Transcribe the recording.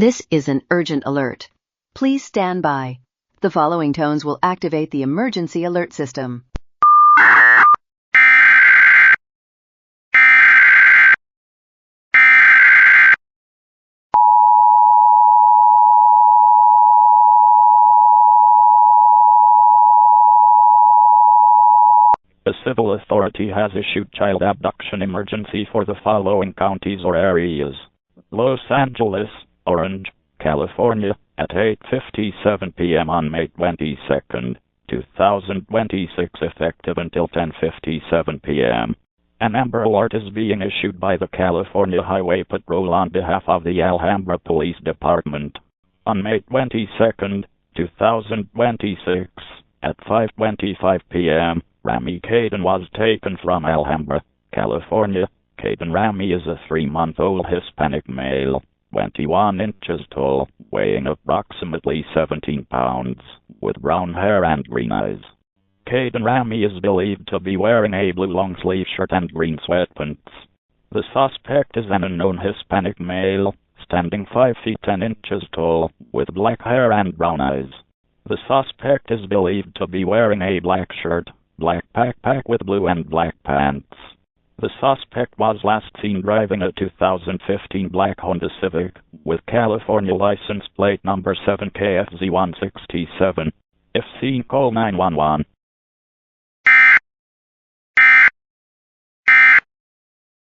This is an urgent alert. Please stand by. The following tones will activate the emergency alert system. A civil authority has issued child abduction emergency for the following counties or areas: Los Angeles, Orange, California, at 8:57 p.m. on May 22, 2026, effective until 10:57 p.m. An Amber Alert is being issued by the California Highway Patrol on behalf of the Alhambra Police Department. On May 22, 2026, at 5:25 p.m., Rami Caden was taken from Alhambra, California. Caden Rami is a 3-month-old Hispanic male, 21 inches tall, weighing approximately 17 pounds, with brown hair and green eyes. Caden Rami is believed to be wearing a blue long-sleeve shirt and green sweatpants. The suspect is an unknown Hispanic male, standing 5 feet 10 inches tall, with black hair and brown eyes. The suspect is believed to be wearing a black shirt, black backpack with blue and black pants. The suspect was last seen driving a 2015 black Honda Civic, with California license plate number 7KFZ167. If seen, call 911.